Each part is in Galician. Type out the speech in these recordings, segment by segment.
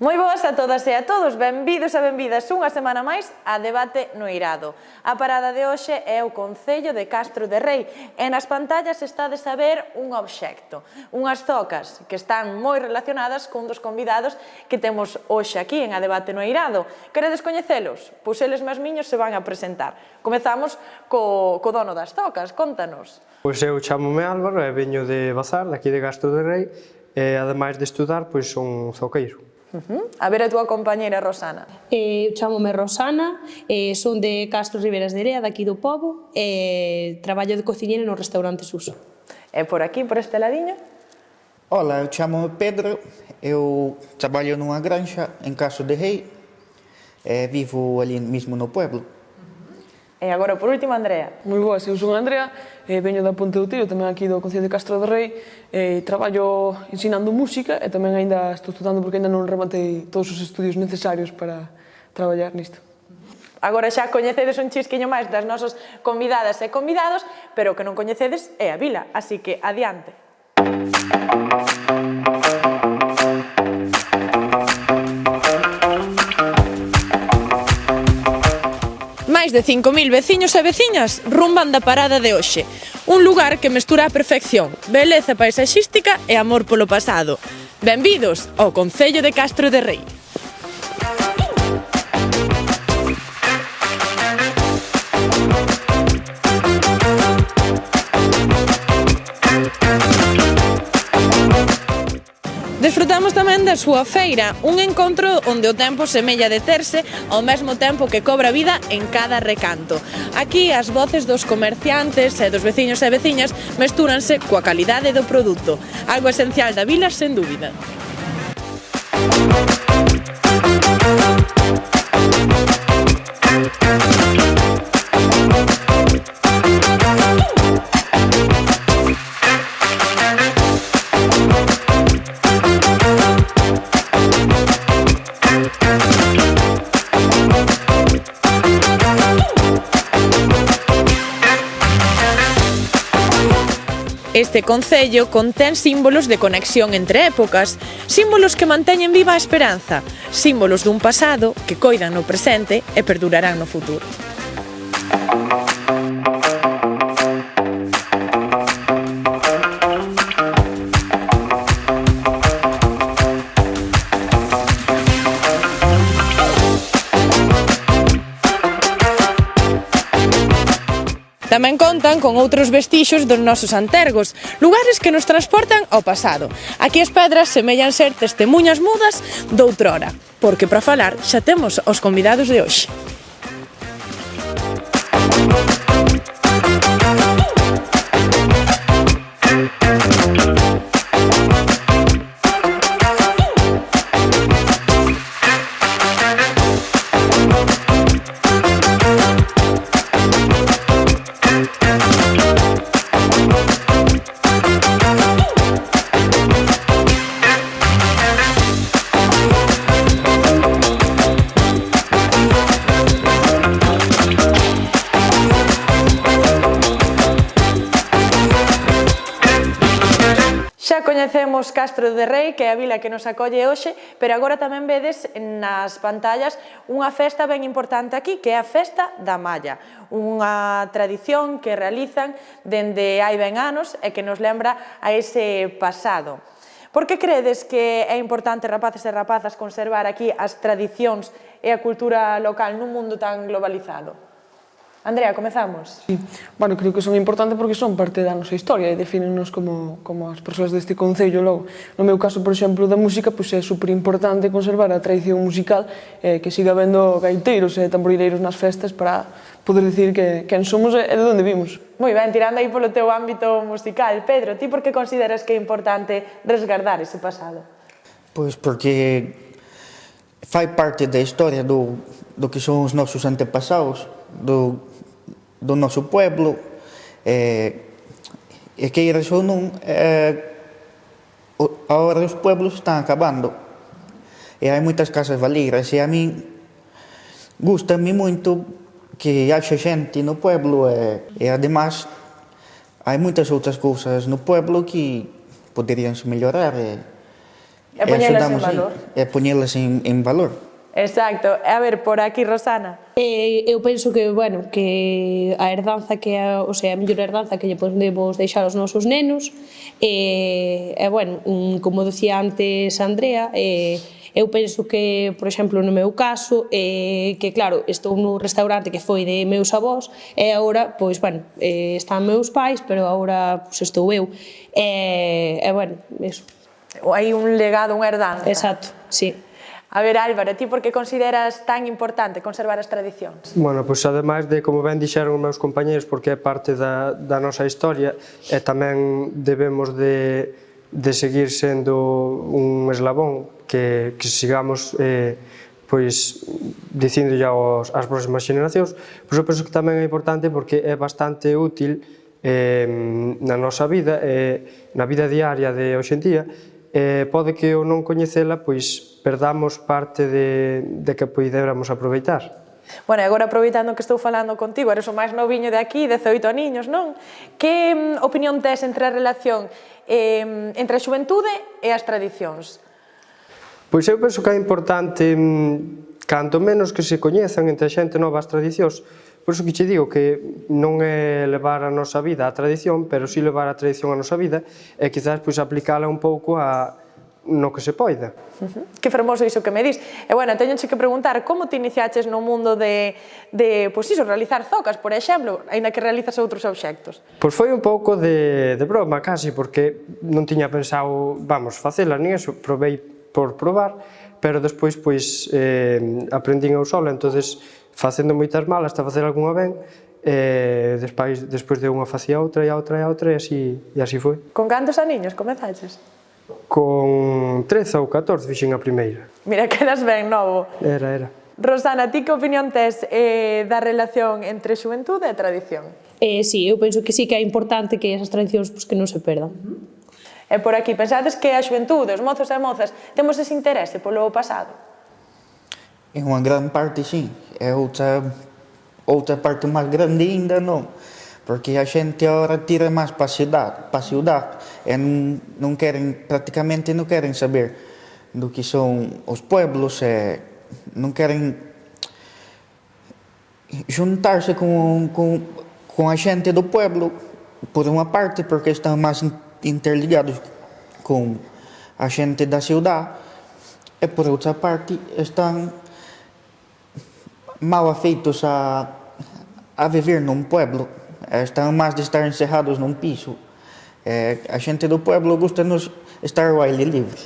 Moi boas a todas e a todos, benvidos e benvidas unha semana máis a Debate no Eirado. A parada de hoxe é o Concello de Castro de Rei e nas pantallas estades a ver un obxecto, unhas zocas que están moi relacionadas cun dos convidados que temos hoxe aquí en A Debate no Eirado. Queredes coñecelos? Pois eles mesmiños se van a presentar. Comezamos co dono das zocas, contanos. Pois eu chamome Álvaro e veño de Bazar, daqui de Castro de Rei, e ademais de estudar, pois son zoqueiro. A ver a túa compañeira Rosana. Eu chamome Rosana, son de Castro Riberas de Erea, daqui do Pobo, e traballo de cociñeira no restaurante Suso. E por aquí, por este ladiño? Ola, eu chamo Pedro, eu traballo nunha granxa en Castro de Rei e vivo ali mesmo no pueblo. E agora, por último, Andrea. Moi boas, eu son Andrea, veño da Ponte do Tiro, tamén aquí do Concello de Castro de Rei, traballo ensinando música e tamén aínda estou estudando porque aínda non rematei todos os estudios necesarios para traballar nisto. Agora xa coñecedes un chisquiño máis das nosas convidadas e convidados, pero o que non coñecedes é a vila, así que adiante. Máis de 5.000 veciños e veciñas rumban da parada de hoxe. Un lugar que mestura a perfección, beleza paisaxística e amor polo pasado. Benvidos ao Concello de Castro de Rei. Desfrutamos tamén da súa feira, un encontro onde o tempo semella deterse ao mesmo tempo que cobra vida en cada recanto. Aquí as voces dos comerciantes e dos veciños e veciñas mestúranse coa calidade do produto, algo esencial da vila sen dúbida. Este concello contén símbolos de conexión entre épocas, símbolos que manteñen viva a esperanza, símbolos dun pasado que coidan no presente e perdurarán no futuro. Tamén contan con outros vestixos dos nosos antergos, lugares que nos transportan ao pasado. Aquí as pedras semellan ser testemunhas mudas doutrora, porque para falar xa temos os convidados de hoxe. Xa coñecemos Castro de Rei, que é a vila que nos acolle hoxe, pero agora tamén vedes nas pantallas unha festa ben importante aquí, que é a Festa da Malla, unha tradición que realizan dende hai ben anos e que nos lembra a ese pasado. Por que credes que é importante, rapaces e rapazas, conservar aquí as tradicións e a cultura local nun mundo tan globalizado? Andrea, comezamos. Sí. Bueno, creo que son importantes porque son parte da nosa historia e defínennos como as persoas deste concello logo. No meu caso, por exemplo, da música, pois é super importante conservar a tradición musical que siga habendo gaiteiros e tamborileiros nas festas para poder dicir quen somos e de onde vimos. Moi ben, tirando aí polo teu ámbito musical. Pedro, ti por que consideras que é importante resgardar ese pasado? Pois porque fai parte da historia do que son os nosos antepasados, do noso pueblo, e queiras ou non, agora os pueblos están acabando e hai moitas casas baleiras e a min gusta-me moito que haxa xente no pueblo e ademais hai moitas outras cousas no pueblo que poderíanse mellorar E poñelas en axudamos aí, valor. e poñelas en valor. Exacto. A ver, por aquí, Rosana. Eu penso que, bueno, que a herdanza que é, o sea, a mellor herdanza que lle podemos deixar aos nosos nenos bueno, como decía antes Andrea, eu penso que, por exemplo, no meu caso, que claro, estou nun restaurante que foi de meus avós e agora, pois, bueno, están meus pais, pero agora pois, estou eu. Bueno, eso. Hai un legado, unha herdanza. Exacto, sí. A ver, Álvaro, ti por que consideras tan importante conservar as tradicións? Bueno, pois ademais de, como ben dixeron os meus compañeros, porque é parte da nosa historia e tamén debemos de seguir sendo un eslabón que sigamos pois dicindo ya ás próximas xeneracións, pois eu penso que tamén é importante porque é bastante útil na nosa vida, na vida diaria de hoxe en día, pode que ao non coñecela, pois perdamos parte de que poidéramos aproveitar. Bueno, e agora aproveitando que estou falando contigo, eres o máis noviño de aquí, 18 aniños, non? Que opinión tes entre a relación entre a xuventude e as tradicións? Pois eu penso que é importante, canto menos que se coñezan entre a xente nova as tradicións. Por iso que che digo que non é levar a nosa vida á tradición, pero si levar a tradición á nosa vida e quizás pois aplicala un pouco no que se poida. Que fermoso iso que me dis. E bueno, teñoche que preguntar como te iniciaches no mundo de pois iso, realizar zocas, por exemplo, aínda que realizas outros obxectos. Pois foi un pouco de broma, casi, porque non tiña pensado, vamos, facela nin eso, provei por probar, pero despois, pois, aprendín eu sola, entonces, facendo moitas malas, hasta facer algunha ben, despois de unha facía outra e a outra e a outra, e así foi. Con cantos aniños comezaches? Con 13 ou 14 fixen a primeira. Mira, quedas ben novo. Era. Rosana, ti que opinión tes da relación entre xuventude e tradición? Sí, eu penso que sí que é importante que esas tradicións pois, que non se perdan. E por aquí, pensades que a xuventude, os mozos e mozas, temos ese interese polo pasado? En unha gran parte, sí. É outra parte máis grande ainda, non. Porque a xente agora tira máis para a ciudad e prácticamente non queren saber do que son os pueblos e non queren juntarse con a xente do pueblo por unha parte porque están máis interligados con a xente da ciudad e por outra parte están mal afeitos a viver nun pueblo. Están máis de estar encerrados num piso. A xente do pueblo gusta-nos estar ao aire livre.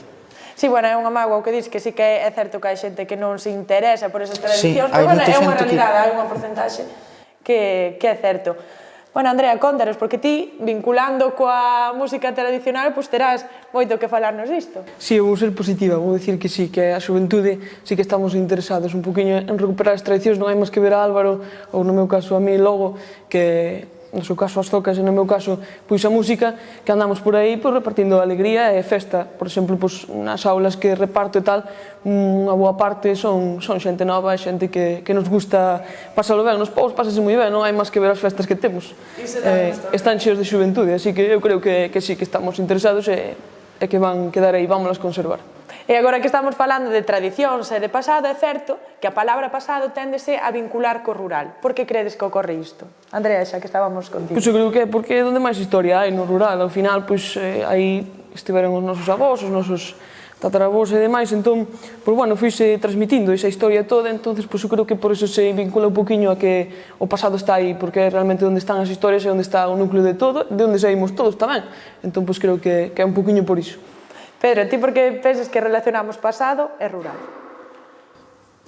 Sí, bueno, é unha mágoa o que dis, que sí que é certo que hai xente que non se interesa por esas tradicións, Sí, pero bueno, é unha xente realidade, hai unha porcentaxe que é certo. Bueno, Andrea, contanos, porque ti, vinculando coa música tradicional, pois terás moito que falarnos disto. Sí, vou ser positiva, vou dicir que sí, que a xuventude sí que estamos interesados un poquinho en recuperar as tradicións, non hai máis que ver a Álvaro, ou no meu caso a mí logo, que no seu caso as zocas e no meu caso pois a música, que andamos por aí pois, repartindo alegría e festa. Por exemplo, pois, nas aulas que reparto e tal, unha boa parte son xente nova, xente que nos gusta pasalo ben. Nos povos pásase moi ben, non hai máis que ver as festas que temos. Están cheos de xuventude, así que eu creo que sí, que estamos interesados e que van quedar aí, vámonos conservar. E agora que estamos falando de tradicións e de pasado, é certo que a palabra pasado téndese a vincular co rural. Por que credes que ocorre isto? Andrea, xa que estábamos contigo. Pois eu creo que é porque é onde máis historia hai no rural. Ao final, pois, aí estiveron os nosos avós, os nosos tataravós e demais, entón, pois, bueno, fuise transmitindo esa historia toda, entonces, pois, eu creo que por eso se vincula un poquinho a que o pasado está aí, porque é realmente onde están as historias e onde está o núcleo de todo, de onde saímos todos tamén. Entón, pois, creo que é un poquinho por iso. Pedro, ti por que pensas que relacionamos pasado e rural?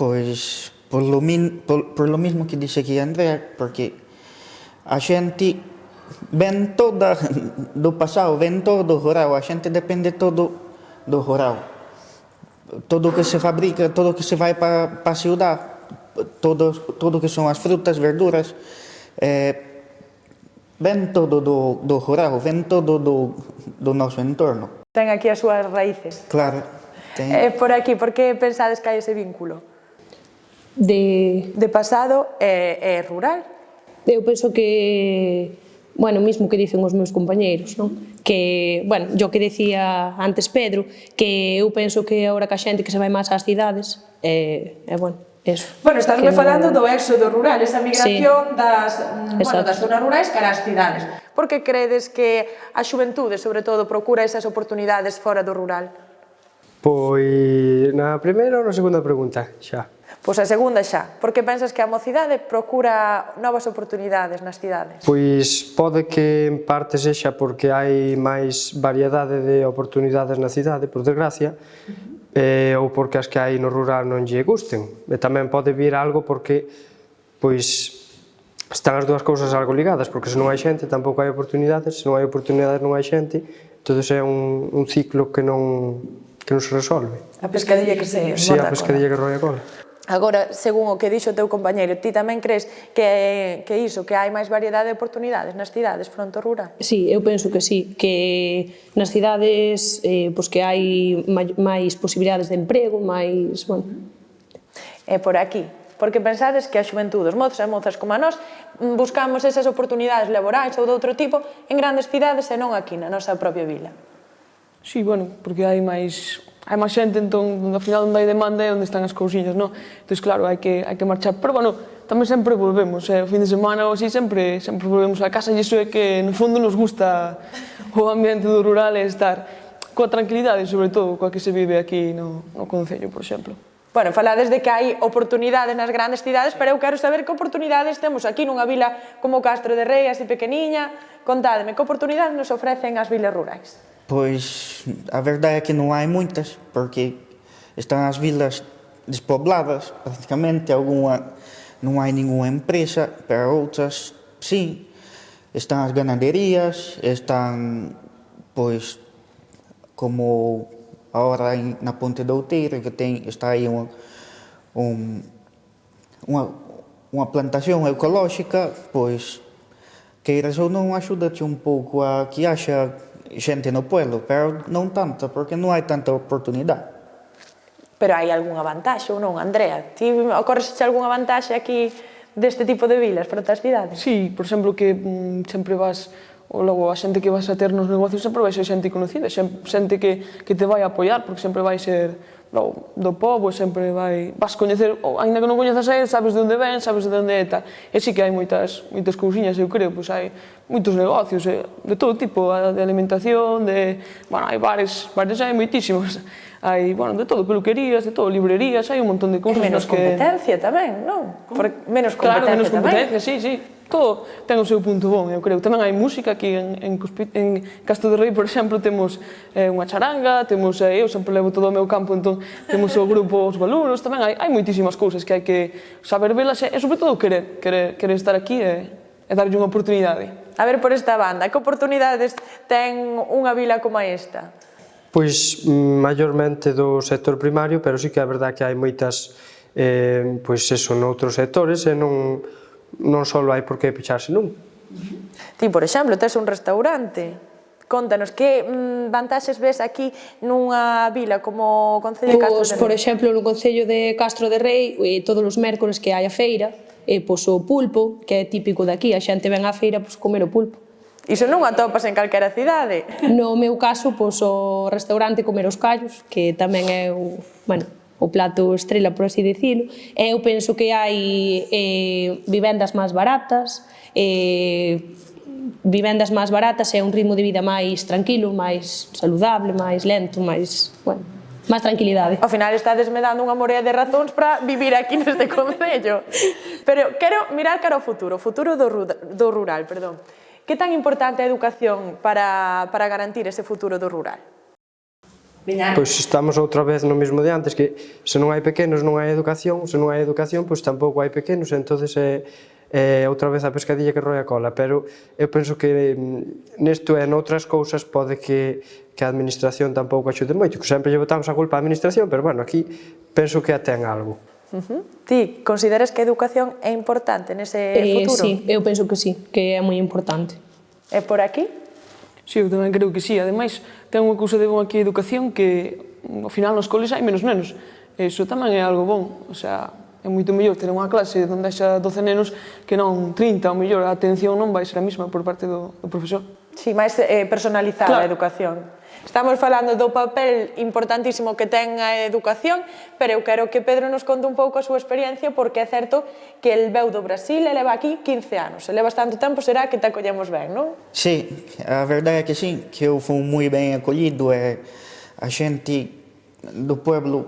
Pois, por lo mismo que dixe aquí Andrea, porque a xente ven toda do pasado, ven todo do rural, a xente depende todo do rural. Todo o que se fabrica, todo o que se vai para a ciudad, todo o que son as frutas, verduras, ven todo do rural, ven todo do noso entorno. Ten aquí as súas raíces. Claro. Por aquí, por que pensades que hai ese vínculo? De pasado e rural? Eu penso que bueno, mismo que dicen os meus compañeiros, non? Que, bueno, yo que decía antes Pedro, que eu penso que agora que a xente que se vai máis ás cidades, bueno, eso. Bueno, estás falando do éxodo rural, esa migración das zonas rurais cara ás cidades. Por que credes que a xuventude, sobre todo, procura esas oportunidades fora do rural? Pois na primeira ou na segunda pregunta, xa. Pois a segunda xa. Por que pensas que a mocidade procura novas oportunidades nas cidades? Pois pode que en parte sexa porque hai máis variedade de oportunidades na cidade, por desgracia, ou porque as que hai no rural non lle gusten. E tamén pode vir algo porque pois están as dúas cousas algo ligadas, porque se non hai xente tampouco hai oportunidades, se non hai oportunidades non hai xente, entón é un ciclo que non se resolve. A pescadilla que se Si, a pescadilla que roe a cola. Agora, según o que dixo o teu compañeiro, ti tamén crees que iso, que hai máis variedade de oportunidades nas cidades fronte ao rural? Sí, eu penso que sí, que nas cidades pois que hai máis posibilidades de emprego, máis, bueno. É por aquí, porque pensades que a xuventude, os mozos e mozas como a nós, buscamos esas oportunidades laborais ou de outro tipo en grandes cidades e non aquí na nosa propia vila. Sí, bueno, porque hai máis xente, entón, ao final, onde hai demanda é onde están as cousiñas, non? Entón, claro, hai que marchar. Pero, bueno, tamén sempre volvemos, o fin de semana ou así, sempre volvemos a casa, e iso é que, no fondo, nos gusta o ambiente do rural e estar coa tranquilidade, sobre todo, coa que se vive aquí no Concello, por exemplo. Bueno, falades de que hai oportunidades nas grandes cidades, pero eu quero saber que oportunidades temos aquí nunha vila como Castro de Rei, así pequeniña. Contádeme, que oportunidades nos ofrecen as vilas rurais? Pois a verdade é que non hai moitas, porque están as vilas despobladas, prácticamente, non hai ningunha empresa, pero outras, sí. Están as ganaderías, están, pois, como agora na Ponte de Outeiro, que está aí unha plantación ecolóxica, pois, queiras ou non, axúdate un pouco a que haxa xente no pueblo, pero non tanto, porque non hai tanta oportunidade. Pero hai algunha vantaxe ou non, Andrea? Ti ocorrexe algunha vantaxe aquí deste tipo de vilas fronte ás cidades? Sí, por exemplo, que sempre vas, ou logo a xente que vas a ter nos negocios sempre vai ser xente conocida, xente que te vai a apoiar, porque sempre vai ser logo do pobo, sempre vas coñecer, ou ainda que non coñezas a él, sabes de onde ven, sabes de onde é tal. E sí que hai moitas cousiñas, eu creo, pois hai moitos negocios de todo tipo, de alimentación, bueno, hai bares hai moitísimos. Hai, bueno, de todo, peluquerías, de todo, librerías, hai un montón de cousas. E menos competencia tamén, non? Menos competencia tamén. Claro, menos competencia, sí. Todo ten o seu punto bon, eu creo. Tamén hai música aquí en Castro de Rei, por exemplo, temos unha charanga, temos, eu sempre levo todo o meu campo, entón temos o grupo Os Baluros, tamén hai moitísimas cousas que hai que saber velas e, sobre todo, querer estar aquí e darlle unha oportunidade. A ver, por esta banda, que oportunidades ten unha vila como esta? Pois, maiormente do sector primario, pero sí que é verdade que hai moitas, pois eso, noutros sectores, e non só hai por que pecharse nun. Ti, por exemplo, tes un restaurante. Contanos, que vantaxes ves aquí nunha vila como o Concello de Castro de Rei? Por exemplo, no Concello de Castro de Rei, todos os mércores que hai a feira, pois o pulpo, que é típico de aquí, a xente ven á feira pois comer o pulpo. Iso non atopas en calquera cidade. No meu caso, pois o restaurante Comer os Callos, que tamén é o plato estrela, por así dicilo. Eu penso que hai vivendas máis baratas, e un ritmo de vida máis tranquilo, máis saludable, máis lento, máis tranquilidade. Ao final estadesme dando unha morea de razóns para vivir aquí neste concello. Pero quero mirar cara ao futuro do rural, perdón. Que tan importante é a educación para garantir ese futuro do rural? Pois estamos outra vez no mesmo de antes, que se non hai pequenos non hai educación, se non hai educación, pois tampouco hai pequenos, entonces é outra vez a pescadilla que roe a cola, pero eu penso que nesto e noutras cousas pode que a administración tampouco axude moito, que sempre lle botamos a culpa á administración, pero bueno, aquí penso que a ten algo. Ti consideras que a educación é importante nese futuro? Sí, eu penso que sí, que é moi importante. É por aquí? Sí, eu tamén creo que sí. Ademais, ten unha cousa de bon aquí a educación que, ao final, nos coles hai menos nenos. Iso tamén é algo bon. O sea, É moito mellor ter unha clase onde haxa 12 nenos que non 30, ou mellor a atención non vai ser a mesma por parte do profesor. Sí, máis personalizada a educación. Estamos falando do papel importantísimo que ten a educación, pero eu quero que Pedro nos conte un pouco a súa experiencia, porque é certo que el veu do Brasil e leva aquí 15 anos. Se levas tanto tempo, será que te acollemos ben, non? Sí, a verdade é que sim, que eu fui moi ben acolhido, a xente do pueblo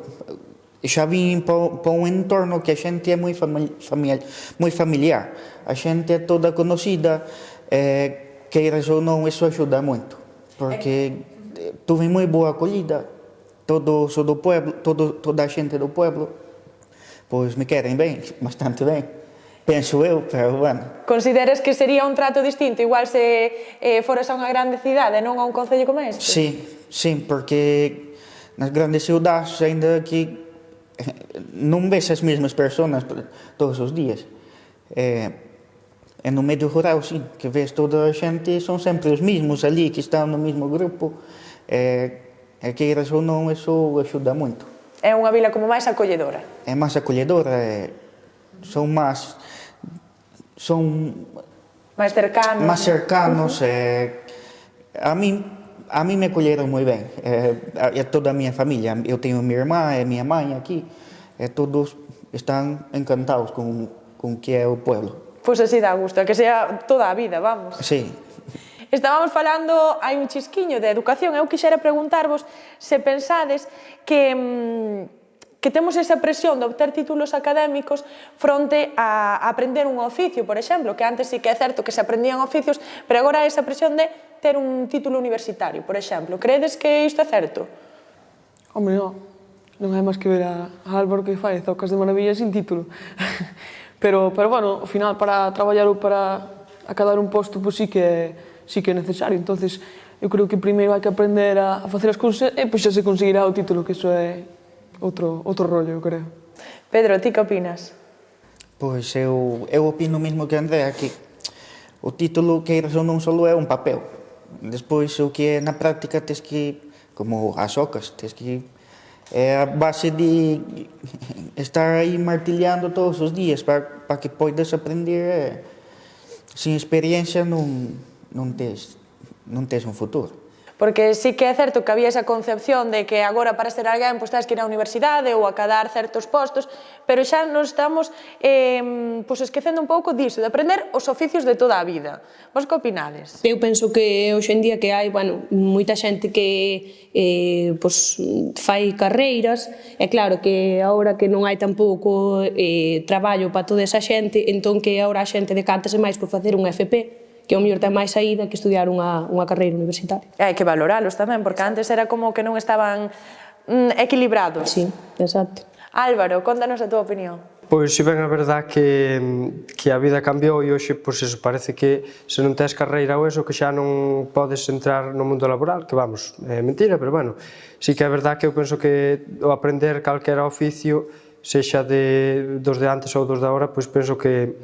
xa vim para un entorno que a xente é moi familiar, a xente é toda conocida, queiras ou non, iso axuda moito, porque tuve moi boa acolhida, todos do pueblo, toda a xente do pueblo, pois me querem ben, bastante ben, penso eu, pero bueno. Consideras que sería un trato distinto, igual se foras a unha grande cidade, non a un concello como este? Sí, porque nas grandes cidades, ainda que non ves as mesmas persoas todos os días, e no medio rural, sim, que ves toda a xente, son sempre os mesmos ali, que están no mesmo grupo, e queiras ou non, iso axuda moito. É unha vila como máis acolledora. É máis acolledora, son máis cercanos. Máis cercanos, a mí me acolleron moi ben, e toda a miña familia. Eu teño a miña irmá e a miña mãe aquí, e todos están encantados con que é o pueblo. Pois así dá gusto, que sea toda a vida, vamos. Sí. Estábamos falando, hai un chisquiño de educación, eu quixera preguntarvos se pensades que temos esa presión de obter títulos académicos fronte a aprender un oficio, por exemplo, que antes sí que é certo que se aprendían oficios, pero agora hai esa presión de ter un título universitario, por exemplo. Credes que isto é certo? Hombre, non hai máis que ver a Álvaro que fai zocas de maravilla sin título. Pero bueno, ao final, para traballar ou para acadar un posto, pois sí que é necesario. Entonces, eu creo que primeiro hai que aprender a facer as cousas e pois xa se conseguirá o título, que iso é outro rollo, eu creo. Pedro, ti que opinas? Pois eu opino o mesmo que Andrea, que o título, queiras ou non, só é un papel. Despois, o que é na práctica, tes que, como as ocas, tes que é a base de estar aí martilhando todos os días para que poidas aprender. Sin experiencia non tes un futuro. Porque sí que é certo que había esa concepción de que agora para ser alguén pois tens que ir á universidade ou acadar certos postos, pero xa nos estamos esquecendo un pouco diso, de aprender os oficios de toda a vida. Vos que opinades? Eu penso que hoxe en día que hai, moita xente que fai carreiras, é claro que agora que non hai tampouco traballo para toda esa xente, entón que agora a xente decántase máis por facer un FP, que ao mellor ten máis saída que estudiar unha carreira universitaria. Hai que valoralos tamén, porque antes era como que non estaban equilibrados. Sí, exacto. Álvaro, contanos a túa opinión. Pois si ben a verdad que a vida cambiou e hoxe, pois eso, parece que se non tes carreira ou eso, que xa non podes entrar no mundo laboral, que vamos, é mentira, pero bueno, si que é verdad que eu penso que o aprender calquera oficio, sexa dos de antes ou dos de agora, pois penso que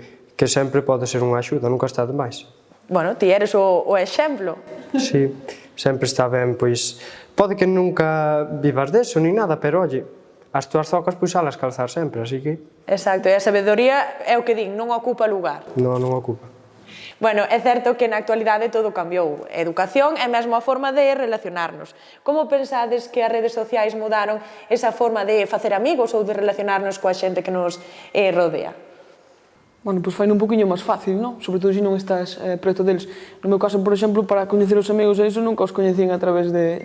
sempre pode ser unha axuda, nunca está de máis. Bueno, ti eres o exemplo. Sí, sempre está ben, pois, pode que nunca vivas deso, ni nada, pero, oye, as túas zocas, pois, alas calzar sempre, así que... Exacto, e a sabedoría é o que din, non ocupa lugar. Non ocupa. Bueno, é certo que na actualidade todo cambiou. A educación é mesmo a forma de relacionarnos. Como pensades que as redes sociais mudaron esa forma de facer amigos ou de relacionarnos coa xente que nos rodea? Bueno, pois fai un poquinho máis fácil, non? Sobre todo se non estás preto deles. No meu caso, por exemplo, para coñecer os amigos e iso, nunca os coñecín a través de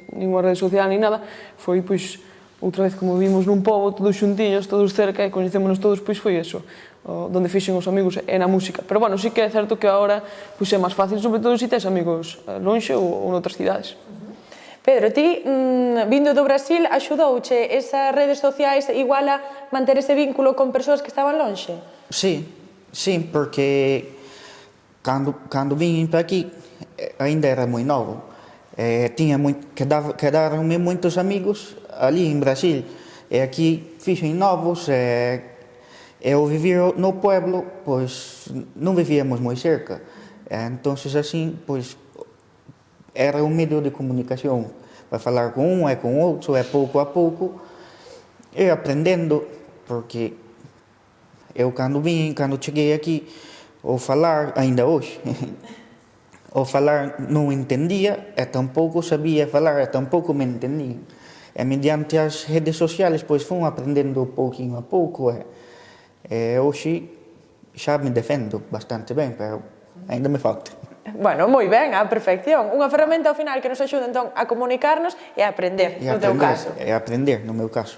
ninguna rede social ni nada. Foi, pois, outra vez como vimos nun pobo, todos xuntiños, todos cerca, e coñecémonos todos, pois foi eso, donde fixen os amigos é na música. Pero, bueno, sí que é certo que agora pois é máis fácil, sobre todo se tes amigos lonxe ou noutras cidades. Pedro, ti, vindo do Brasil, axudouche esas redes sociais igual a manter ese vínculo con persoas que estaban lonxe? Sí, porque cando vim para aquí ainda era moi novo. Quedaram-me moitos amigos ali em Brasil. E aqui fixen novos. Eu vivia no pueblo, pois non vivíamos moi cerca. Então, assim, pois era um meio de comunicação. Vai falar com um, é com outro, é pouco a pouco. E aprendendo, porque eu cando cheguei aquí, ao falar, ainda hoxe, ao falar non entendía e tampouco sabía falar e tampouco me entendían. E mediante as redes sociales, pois fun aprendendo pouquinho a pouco e hoxe xa me defendo bastante ben, pero ainda me falta. Bueno, moi ben, a perfección. Unha ferramenta ao final que nos axuda entón a comunicarnos e a aprender, no teu caso. E aprender, no meu caso.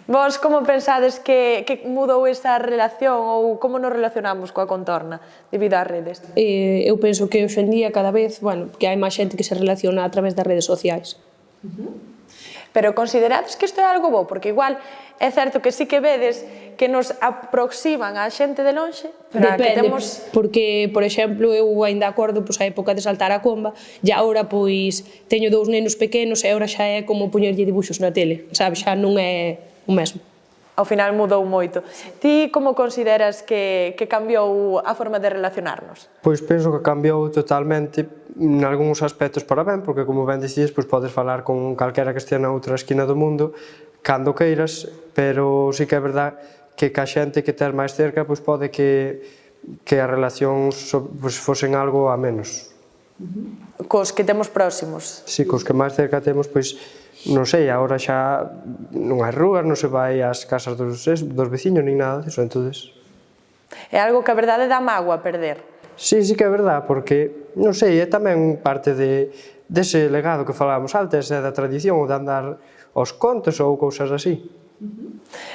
Vos como pensades que mudou esa relación ou como nos relacionamos coa contorna debido ás redes? Eu penso que hoxe en día cada vez, bueno, que hai máis xente que se relaciona a través das redes sociais. Pero considerades que isto é algo bo? Porque igual é certo que sí que vedes que nos aproximan á xente de lonxe, pero que temos... porque, por exemplo, eu ainda acordo a época de saltar a comba, e agora, pois, teño 2 nenos pequenos e agora xa é como poñerlle dibuxos na tele, sabes? Xa non é o mesmo. Ao final mudou moito. Ti como consideras que cambiou a forma de relacionarnos? Pois penso que cambiou totalmente en algúns aspectos para ben, porque como ben dicías, pois podes falar con calquera que estea na outra esquina do mundo cando queiras, pero sí que é verdad que ca xente que tes máis cerca, pois pode que as relacións pois fosen algo a menos. Cos que temos próximos. Si, cos que máis cerca temos, pois non sei, agora xa non hai rúas, non se vai ás casas dos veciños, nin nada disso, entonces... É algo que a verdade dá mágoa perder. Sí, sí que é verdad, porque, non sei, é tamén parte dese legado que falábamos antes, da tradición, ou de andar aos contos ou cousas así.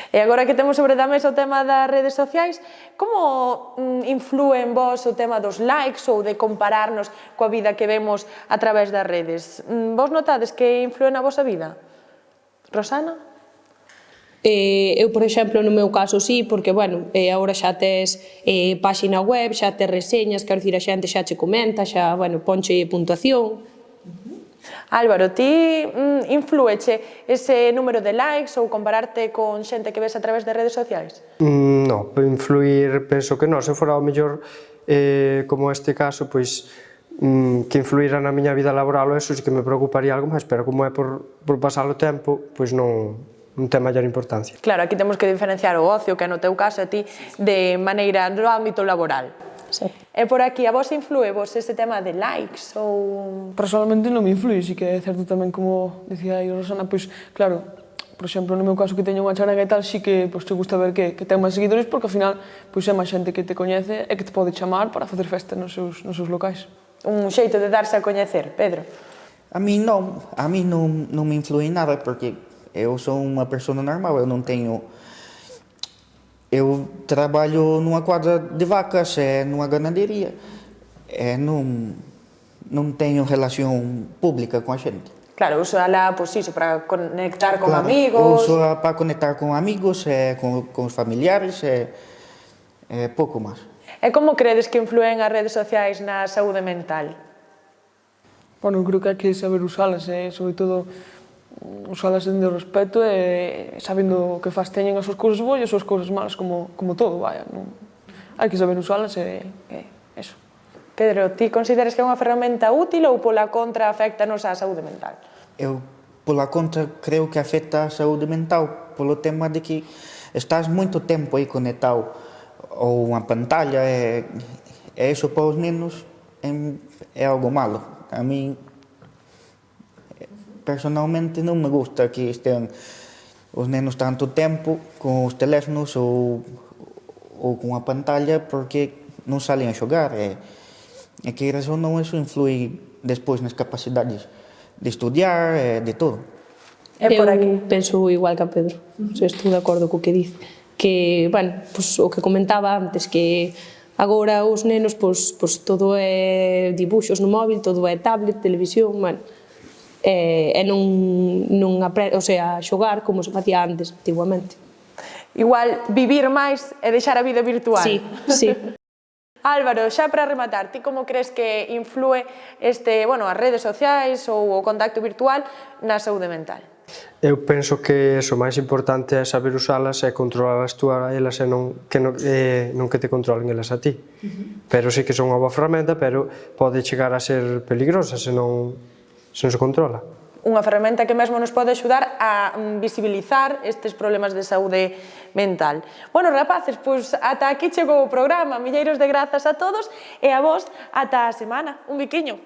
E agora que temos sobre da mesa o tema das redes sociais, como influe en vos o tema dos likes ou de compararnos coa vida que vemos a través das redes? Vos notades que influe na vosa vida? Rosana? Eu, por exemplo, no meu caso, sí, porque, bueno, agora xa tes páxina web, xa tes reseñas, quero dicir, a xente xa che comenta, xa, bueno, ponche puntuación. Álvaro, ti inflúeche ese número de likes ou compararte con xente que ves a través de redes sociais? Non, influir, penso que non, se fora o mellor, como este caso, pois, que influíra na miña vida laboral, eso sí que me preocuparía algo máis, pero como é por pasar o tempo, pois non ten maior importancia. Claro, aquí temos que diferenciar o ocio, que é no teu caso, a ti, de maneira no ámbito laboral. Sí. E por aquí, a vos influe vos ese tema de likes ou... Personalmente non me influi, si que é certo tamén, como dicía aí Rosana, pois, claro, por exemplo, no meu caso que teño unha charanga e tal, si que pois, te gusta ver que ten máis seguidores, porque ao final pois, é máis xente que te coñece e que te pode chamar para facer festa nos seus locais. Un xeito de darse a coñecer, Pedro? A mí non me influi nada, porque eu sou unha persona normal, eu non teño... Eu traballo nunha quadra de vacas, nunha ganadería, non teño relación pública con a xente. Claro, usala, pois iso, para conectar con amigos... Uso para conectar con amigos, con os familiares, pouco máis. E como credes que influen as redes sociais na saúde mental? Bueno, creo que hai que saber usalas, sobre todo usalas dende o respeto e sabendo que faz teñen as súas cousas boas e as súas cousas malas, como todo, vaya. Hai que saber usalas e eso. Pedro, ti consideras que é unha ferramenta útil ou pola contra afectanos á saúde mental? Eu, pola contra, creo que afecta a saúde mental polo tema de que estás moito tempo aí conectado a unha pantalla e iso para os nenos é algo malo. A mí, personalmente, non me gusta que estean os nenos tanto tempo con os teléfonos ou con a pantalla porque non salen a xogar e que razón non eso influi despois nas capacidades de estudiar e de todo. É por aquí. Eu penso igual que a Pedro, estou de acordo co que dice, que, bueno, pues, o que comentaba antes, que agora os nenos, pues, todo é dibuxos no móvil, todo é tablet, televisión, bueno, e non aprende, o sea, xogar como se facía antes, antiguamente. Igual, vivir máis e deixar a vida virtual. Sí, sí. Álvaro, xa para rematar, ti como crees que influe as redes sociais ou o contacto virtual na saúde mental? Eu penso que o máis importante é saber usalas e controlalas tú a elas e non que te controlen elas a ti. Pero sí que son unha boa ferramenta, pero pode chegar a ser peligrosa se non se controla. unha ferramenta que mesmo nos pode axudar a visibilizar estes problemas de saúde mental. Bueno, rapaces, pois ata aquí chegou o programa. Milleiros de grazas a todos e a vos ata a semana. Un biquiño.